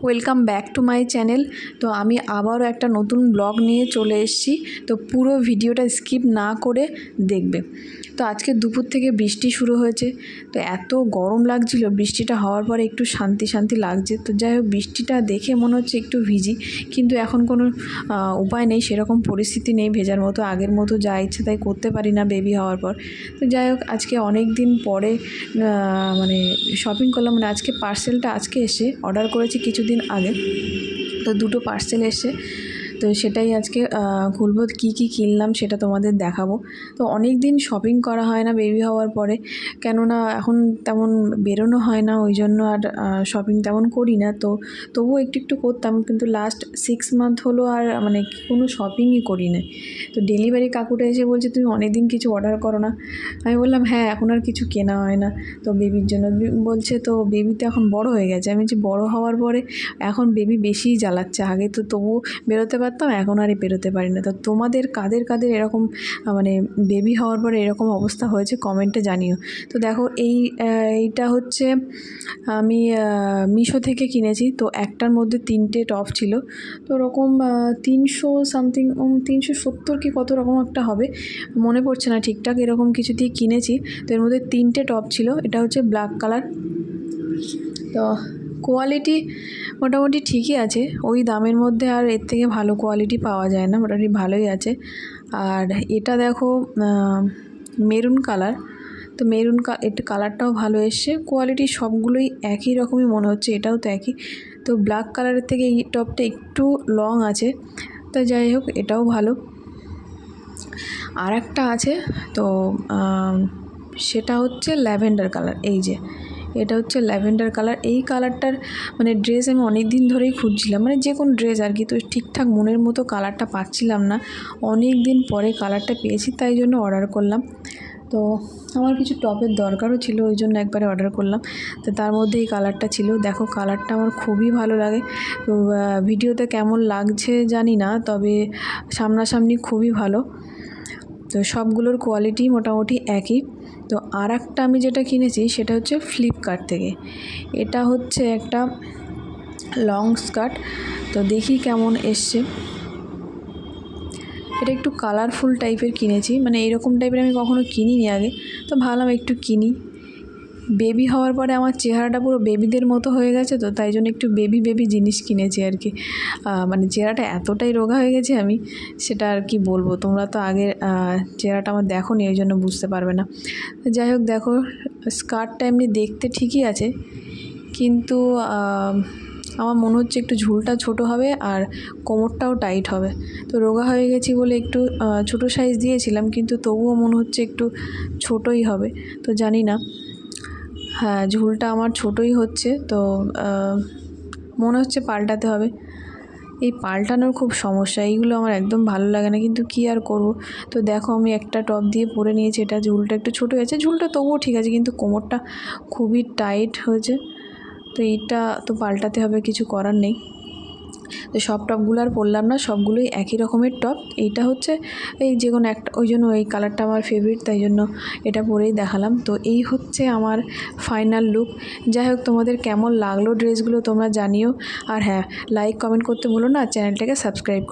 Welcome back to my channel. তো আমি আবারও একটা নতুন ব্লগ নিয়ে চলে এসেছি। তো পুরো ভিডিওটা স্কিপ না করে দেখবে। তো আজকে দুপুর থেকে বৃষ্টি শুরু হয়েছে। তো এত গরম লাগছিল, বৃষ্টিটা হওয়ার পরে একটু শান্তি শান্তি লাগছে। তো যাই হোক, বৃষ্টিটা দেখে মনে হচ্ছে একটু ভিজি, কিন্তু এখন কোনো উপায় নেই, সেরকম পরিস্থিতি নেই ভেজার মতো। আগের মতো যা ইচ্ছে তাই করতে পারি না বেবি হওয়ার পর। তো যাই হোক, আজকে অনেক দিন পরে মানে শপিং করলাম। মানে আজকে পার্সেলটা আজকে এসে অর্ডার করেছি কিছুদিন আগে। তো দুটো পার্সেল এসে, তো সেটাই আজকে খুলবো। কী কী কিনলাম সেটা তোমাদের দেখাবো। তো অনেক দিন শপিং করা হয় না বেবি হওয়ার পরে, কেননা এখন তেমন বেরোনো হয় না, ওই জন্য আর শপিং তেমন করি না। তো তবুও একটু একটু করতাম, কিন্তু লাস্ট 6 মান্থ হলো আর মানে কোনো শপিংই করি না। তো ডেলিভারি কাকুটা এসে বলছে, তুমি অনেক দিন কিছু অর্ডার করো না। আমি বললাম হ্যাঁ, এখন আর কিছু কেনা হয় না তো বেবির জন্য। বলছে তো বেবি তো এখন বড় হয়ে গেছে। আমি যে বড় হওয়ার পরে এখন বেবি বেশিই জ্বালাচ্ছে। আগে তো তবু বেরোতে পারতাম, এখন আর বেরোতে পারি না। তো তোমাদের কাদের কাদের এরকম মানে বেবি হওয়ার পরে এরকম অবস্থা হয়েছে কমেন্টে জানিও। তো দেখো, এইটা হচ্ছে আমি মিশো থেকে কিনেছি। তো একটার মধ্যে 3টে টপ ছিল। তো ওরকম 300 সামথিং, 370 কি কত রকম একটা হবে, মনে পড়ছে না ঠিকঠাক। এরকম কিছু দিয়ে কিনেছি। তো এর মধ্যে 3টে টপ ছিল। এটা হচ্ছে ব্ল্যাক কালার। তো কোয়ালিটি মোটামুটি ঠিকই আছে, ওই দামের মধ্যে আর এর থেকে ভালো কোয়ালিটি পাওয়া যায় না, মোটামুটি ভালোই আছে। আর এটা দেখো মেরুন কালার। তো এটা কালারটাও ভালো এসছে, কোয়ালিটি সবগুলোই একই রকমই মনে হচ্ছে, এটাও তো একই। তো ব্ল্যাক কালারের থেকে এই টপটা একটু লং আছে। তো যাই হোক, এটাও ভালো। আর একটা আছে, তো সেটা হচ্ছে ল্যাভেন্ডার কালার। এই যে এটা হচ্ছে ল্যাভেন্ডার কালার। এই কালারটার মানে ড্রেস আমি অনেক দিন ধরেই খুঁজছিলাম, মানে যে কোনো ড্রেস আর কি। তো ঠিকঠাক মনের মতো কালারটা পাচ্ছিলাম না, অনেক দিন পরে কালারটা পেয়েছি, তাই জন্য অর্ডার করলাম। তো আমার কিছু টপের দরকারও ছিল, ওই জন্য একবারে অর্ডার করলাম। তো তার মধ্যে এই কালারটা ছিল। দেখো, কালারটা আমার খুবই ভালো লাগে। তো ভিডিওতে কেমন লাগছে জানি না, তবে সামনাসামনি খুবই ভালো। তো সবগুলোর কোয়ালিটি মোটামুটি একই। তো আর একটা আমি যেটা কিনেছি সেটা হচ্ছে ফ্লিপকার্ট থেকে। এটা হচ্ছে একটা লং স্কার্ট। তো দেখি কেমন এসছে। এটা একটু কালারফুল টাইপের কিনেছি, মানে এরকম টাইপের আমি কখনো কিনিনি আগে। তো ভাবলাম একটু কিনি। বেবি হওয়ার পরে আমার চেহারাটা পুরো বেবিদের মতো হয়ে গেছে, তো তাই জন্য একটু বেবি জিনিস কিনেছি আর কি। মানে চেহারাটা এতটাই রোগা হয়ে গেছে আমি, সেটা আর কি বলবো। তোমরা তো আগে চেহারাটা আমার দেখো নি, ওই জন্য বুঝতে পারবে না। যাই হোক, দেখো স্কার্টটা এমনি দেখতে ঠিকই আছে, কিন্তু আমার মনে হচ্ছে একটু ঝুলটা ছোট হবে আর কোমরটাও টাইট হবে। তো রোগা হয়ে গেছি বলে একটু ছোট সাইজ দিয়েছিলাম, কিন্তু তবুও মনে হচ্ছে একটু ছোটই হবে। তো জানি না, হ্যাঁ ঝুলটা আমার ছোটই হচ্ছে। তো মনে হচ্ছে পাল্টাতে হবে। এই পাল্টানোর খুব সমস্যা, এইগুলো আমার একদম ভালো লাগে না, কিন্তু কি আর করব। তো দেখো, আমি একটা টপ দিয়ে পরে নিয়েছি। এটা ঝুলটা একটু ছোটো হয়েছে, ঝুলটা তবুও ঠিক আছে, কিন্তু কোমরটা খুবই টাইট হয়েছে। তো এইটা তো পাল্টাতে হবে, কিছু করার নেই। তো সব টপগুলো আর পরলাম না, সবগুলোই একই রকমের টপ। এইটা হচ্ছে এই যে কোনো একটা, ওই জন্য এই কালারটা আমার ফেভারিট, তাই জন্য এটা পরেই দেখালাম। তো এই হচ্ছে আমার ফাইনাল লুক। যাই হোক, তোমাদের কেমন লাগলো ড্রেসগুলো তোমরা জানিও। আর হ্যাঁ, লাইক কমেন্ট করতে ভুলো না, চ্যানেলটাকে সাবস্ক্রাইব করো।